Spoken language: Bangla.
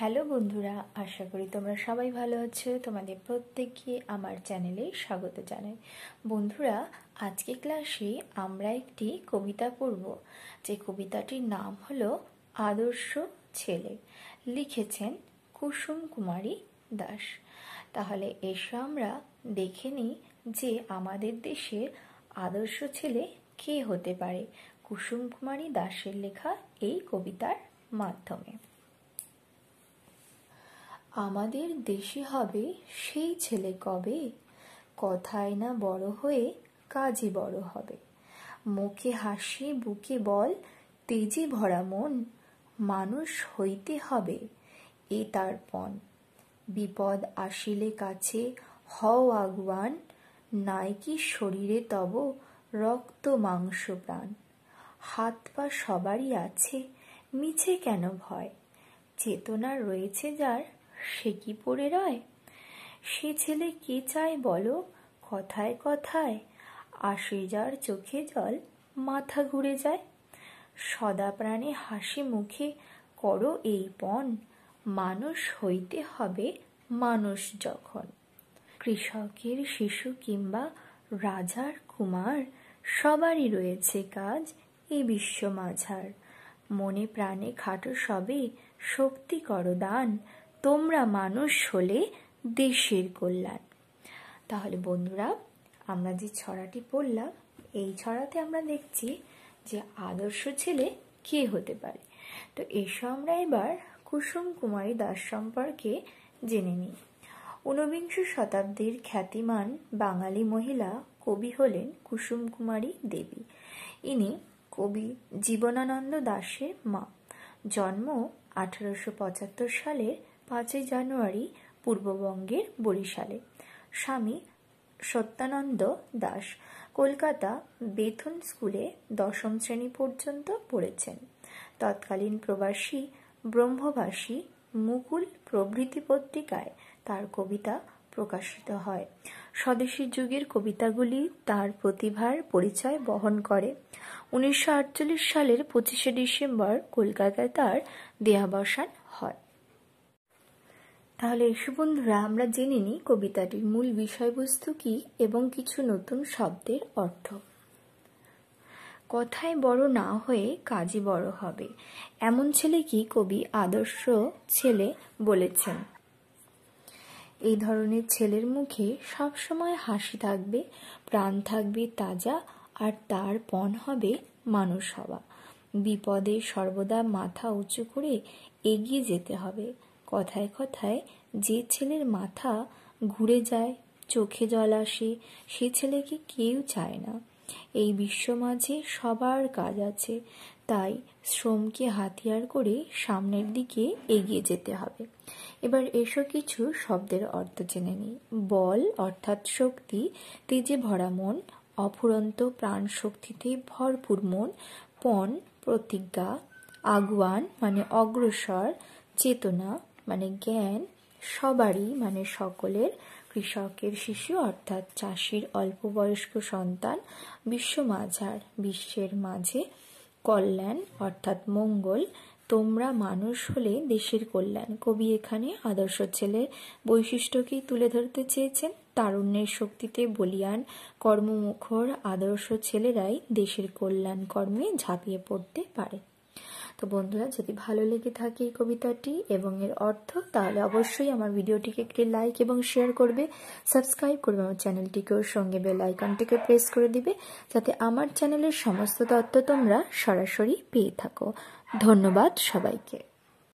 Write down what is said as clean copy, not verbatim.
হ্যালো বন্ধুরা, আশা করি তোমরা সবাই ভালো আছো। তোমাদের প্রত্যেককে আমার চ্যানেলে স্বাগত জানাই। বন্ধুরা, আজকে ক্লাসে আমরা একটি কবিতা পড়ব, যে কবিতাটির নাম হলো আদর্শ ছেলে। লিখেছেন কুসুম কুমারী দাস। তাহলে এসো আমরা দেখে নিই যে আমাদের দেশের আদর্শ ছেলে কে হতে পারে কুসুম কুমারী দাসের লেখা এই কবিতার মাধ্যমে। আমাদের দেশে হবে সেই ছেলে কবে, কথায় না বড় হয়ে কাজে বড় হবে। মুখে হাসি বুকে বল, তেজে ভরা মন, মানুষ হইতে হবে এ তার পণ। বিপদ আসিলে কাছে হও আগুয়ান, নাই কি শরীরে তব রক্ত মাংস প্রাণ। হাত পা সবারই আছে, মিছে কেন ভয়, চেতনা রয়েছে যার সে কি পড়ে রয়। সে ছেলে কে চায় বলো, কথায় কথায় আসে যার চোখে জল, মাথা ঘুরে যায়। সদা প্রাণে হাসি মুখে করো এই পণ, মানুষ হইতে হবে মানুষ যখন। কৃষকের শিশু কিংবা রাজার কুমার, সবারই রয়েছে কাজ এ বিশ্ব মাঝার। মনে প্রাণে খাটো সবে, শক্তি করো দান, তোমরা মানুষ হলে দেশের কল্যাণ। তাহলে বন্ধুরা, আমরা যে ছড়াটি পড়লাম, এই ছড়াতে আমরা দেখছি যে আদর্শ ছেলে কে হতে পারে। তো এসো আমরা এবার কুসুম কুমারী দাস সম্পর্কে জেনে নিই। ঊনবিংশ শতাব্দীর খ্যাতিমান বাঙালি মহিলা কবি হলেন কুসুম কুমারী দেবী। ইনি কবি জীবনানন্দ দাশের মা। জন্ম 1875 সালের 5 জানুয়ারি পূর্ববঙ্গের বরিশালে। স্বামী সত্যানন্দ দাস কলকাতা বেথুন স্কুলে 10ম শ্রেণী পর্যন্ত পড়েছেন। তৎকালীন প্রবাসী ব্রহ্মভাষী মুকুল প্রভৃতি পত্রিকায় তার কবিতা প্রকাশিত হয়। স্বদেশী যুগের কবিতাগুলি তার প্রতিভার পরিচয় বহন করে। 1948 সালের 25শে ডিসেম্বর কলকাতায় তার দেহাবসান হয়। তাহলে এসো বন্ধুরা, আমরা জেনে নিই কবিতাটির মূল বিষয়বস্তু কি এবং কিছু নতুন শব্দের অর্থ। কথায় বড় না হয়ে কাজে বড় হবে, এমন ছেলে কি কবি আদর্শ ছেলে বলেছেন। এই ধরনের ছেলের মুখে সবসময় হাসি থাকবে, প্রাণ থাকবে তাজা, আর তার পণ হবে মানুষ হওয়া। বিপদে সর্বদা মাথা উঁচু করে এগিয়ে যেতে হবে। কথায় কথায় যে ছেলের মাথা ঘুরে যায়, চোখে জল আসে, সে ছেলেকে কেউ চায় না। এই বিশ্ব মাঝে সবার কাজ আছে, তাই শ্রমকে হাতিয়ার করে সামনের দিকে এগিয়ে যেতে হবে। এবার এসো কিছু শব্দের অর্থ জেনে নিই। বল অর্থাৎ শক্তি, তেজে ভরা মন, অফুরন্ত প্রাণ শক্তিতে ভরপুর মন। পণ প্রতিজ্ঞা, আগুয়ান মানে অগ্রসর, চেতনা মানে জ্ঞান, সবারই মানে সকলের, কৃষকের শিশু অর্থাৎ চাষির অল্প বয়স্ক সন্তান, বিশ্ব মাঝার বিশ্বের মাঝে, কল্যাণ অর্থাৎ মঙ্গল, তোমরা মানুষ হলে দেশের কল্যাণ। কবি এখানে আদর্শ ছেলের বৈশিষ্ট্যকেই তুলে ধরতে চেয়েছেন। তারুণ্যের শক্তিতে বলীয়ান কর্মমুখর আদর্শ ছেলেরাই দেশের কল্যাণ কর্মে ঝাঁপিয়ে পড়তে পারে। তো বন্ধুরা, যদি ভালো লেগে থাকে এই কবিতাটি এবং এর অর্থ, তাহলে অবশ্যই আমার ভিডিওটিকে একটি লাইক এবং শেয়ার করবে, সাবস্ক্রাইব করবে আমার চ্যানেলটিকেও, সঙ্গে বেল আইকনটিকে প্রেস করে দিবে, যাতে আমার চ্যানেলের সমস্ত তথ্য তোমরা সরাসরি পেয়ে থাকো। ধন্যবাদ সবাইকে।